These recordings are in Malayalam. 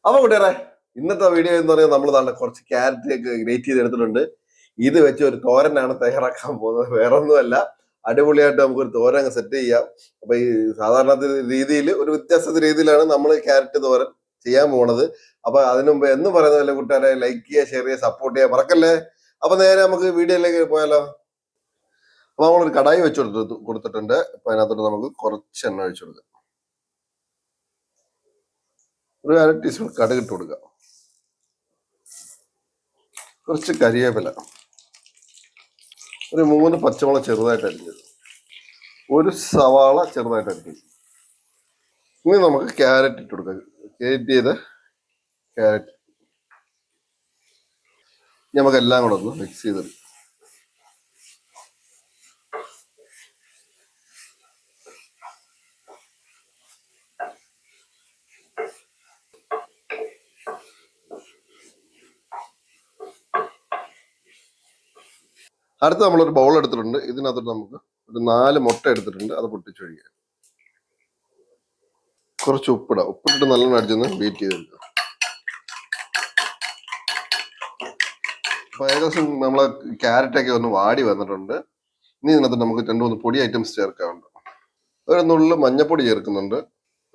അപ്പൊ കൂട്ടുകാരെ, ഇന്നത്തെ വീഡിയോ എന്ന് പറയുന്നത് നമ്മൾ നല്ല കുറച്ച് ക്യാരറ്റ് ഒക്കെ ഗ്രേറ്റ് ചെയ്തെടുത്തിട്ടുണ്ട്. ഇത് വെച്ച് ഒരു തോരനാണ് തയ്യാറാക്കാൻ പോകുന്നത്. വേറെ ഒന്നുമല്ല, അടിപൊളിയായിട്ട് നമുക്കൊരു തോരൻ സെറ്റ് ചെയ്യാം. അപ്പൊ ഈ സാധാരണ രീതിയിൽ ഒരു വ്യത്യസ്ത രീതിയിലാണ് നമ്മൾ ക്യാരറ്റ് തോരൻ ചെയ്യാൻ പോണത്. അപ്പൊ അതിനു മുമ്പ് എന്ന് പറയുന്നതല്ലേ കൂട്ടുകാരെ, ലൈക്ക് ചെയ്യുക, ഷെയർ ചെയ്യുക, സപ്പോർട്ട് ചെയ്യുക മറക്കല്ലേ. അപ്പൊ നേരെ നമുക്ക് വീഡിയോയിലേക്ക് പോയാലോ. അപ്പൊ നമ്മളൊരു കടായി വെച്ച് കൊടുത്തിട്ടുണ്ട്. അപ്പൊ അതിനകത്തോട്ട് നമുക്ക് കുറച്ച് എണ്ണ ഒഴിച്ചു കൊടുക്കാം. ഒരു 1/2 ടീസ്പൂൺ കടുക് ഇട്ട് കൊടുക്കുക. കുറച്ച് കരിവേപ്പില, ഒരു 3 പച്ചമുളക് ചെറുതായിട്ട് അരിഞ്ഞത്, ഒരു സവാള ചെറുതായിട്ട് അരിഞ്ഞത്. ഇനി നമുക്ക് ക്യാരറ്റ് ഇട്ട് കൊടുക്കാം. ഗ്രേറ്റ് ചെയ്ത ക്യാരറ്റ് നമുക്ക് എല്ലാം കൂടെ ഒന്ന് മിക്സ് ചെയ്തെടുക്കാം. അടുത്ത് നമ്മളൊരു ബൗൾ എടുത്തിട്ടുണ്ട്. ഇതിനകത്തോട്ട് നമുക്ക് ഒരു 4 മുട്ട എടുത്തിട്ടുണ്ട്. അത് പൊട്ടിച്ചൊഴിക്കുക. കുറച്ച് ഉപ്പിടാം. ഉപ്പിട്ടിട്ട് നല്ലോണം അടിച്ചൊന്ന് ബീറ്റ് ചെയ്തെടുക്കുക. അപ്പൊ ഏകദേശം നമ്മളെ ക്യാരറ്റൊക്കെ ഒന്ന് വാടി വന്നിട്ടുണ്ട്. ഇനി ഇതിനകത്ത് നമുക്ക് 2-3 പൊടി ഐറ്റംസ് ചേർക്കാറുണ്ട്. ഒരു നുള്ളു മഞ്ഞപ്പൊടി ചേർക്കുന്നുണ്ട്.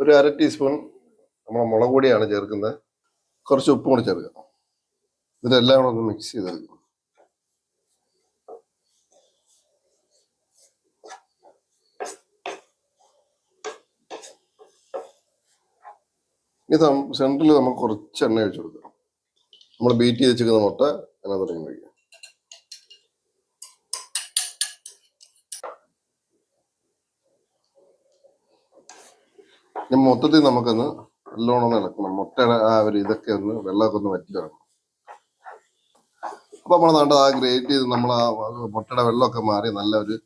ഒരു 1/2 ടീസ്പൂൺ നമ്മളെ മുളക് പൊടിയാണ് ചേർക്കുന്നത്. കുറച്ച് ഉപ്പും കൂടി ചേർക്കുക. ഇതെല്ലാം കൂടെ ഒന്ന് മിക്സ് ചെയ്തെടുക്കുക. ഇനി സെൻറ്ററിൽ നമുക്ക് കുറച്ച് എണ്ണ ഒഴിച്ചു കൊടുക്കാം. നമ്മൾ ബീറ്റ് ചെയ്ത് വെച്ചിരിക്കുന്ന മുട്ട അതിനകത്ത് ഇറങ്ങി വയ്ക്കുക. ഇനി മൊത്തത്തിൽ നമുക്കൊന്ന് നല്ലോണം ഒന്ന് ഇളക്കണം. മുട്ടയുടെ ആ ഒരു ഇതൊക്കെ ഒന്ന് വെള്ളമൊക്കെ ഒന്ന് വറ്റി വരണം. അപ്പൊ നമ്മൾ നാണ്ട ആ ഗ്രേറ്റ് ചെയ്ത് നമ്മൾ ആ മുട്ടയുടെ വെള്ളമൊക്കെ മാറി നല്ല ഒരു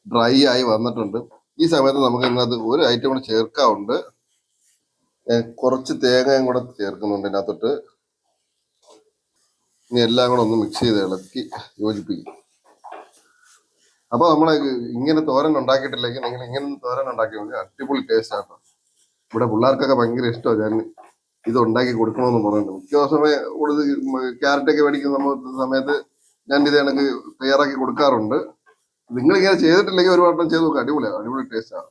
ഡ്രൈ ആയി വന്നിട്ടുണ്ട്. ഈ സമയത്ത് നമുക്ക് ഇതിനകത്ത് ഒരു ഐറ്റം കൂടെ ചേർക്കാറുണ്ട്. കുറച്ച് തേങ്ങയും കൂടെ ചേർക്കുന്നുണ്ട് ഇതിനകത്തോട്ട്. ഇനി എല്ലാം കൂടെ ഒന്ന് മിക്സ് ചെയ്ത് ഇളക്കി യോജിപ്പിക്കും. അപ്പൊ നമ്മളെ ഇങ്ങനെ തോരൻ ഉണ്ടാക്കിയിട്ടില്ലെങ്കിൽ നിങ്ങൾ ഇങ്ങനെ തോരൻ ഉണ്ടാക്കി അടിപൊളി ടേസ്റ്റ് ആട്ടോ. ഇവിടെ പിള്ളേർക്കൊക്കെ ഭയങ്കര ഇഷ്ടമാണ്. ഞാൻ ഇത് ഉണ്ടാക്കി കൊടുക്കണമെന്ന് പറയുന്നുണ്ട്. മിക്ക ദിവസമേ കൂടുതൽ ക്യാരറ്റൊക്കെ മേടിക്കുന്ന സമയത്ത് ഞാൻ ഇത് എനിക്ക് തയ്യാറാക്കി കൊടുക്കാറുണ്ട്. നിങ്ങളിങ്ങനെ ചെയ്തിട്ടില്ലെങ്കിൽ ഒരു വട്ടം ചെയ്ത് നോക്കുക. അടിപൊളി ടേസ്റ്റാണ്.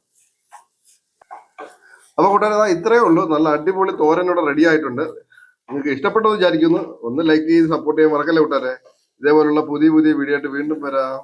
അപ്പൊ കൂട്ടുകാരെ, ഇത്രയേ ഉള്ളൂ. നല്ല അടിപൊളി തോരൻ ഇവിടെ റെഡി ആയിട്ടുണ്ട്. നിങ്ങൾക്ക് ഇഷ്ടപ്പെട്ടെന്ന് വിചാരിക്കുന്നു. ഒന്ന് ലൈക്ക് ചെയ്ത് സപ്പോർട്ട് ചെയ്യാൻ മറക്കല്ലേ കൂട്ടുകാരെ. ഇതേപോലുള്ള പുതിയ വീഡിയോ ആയിട്ട് വീണ്ടും വരാം.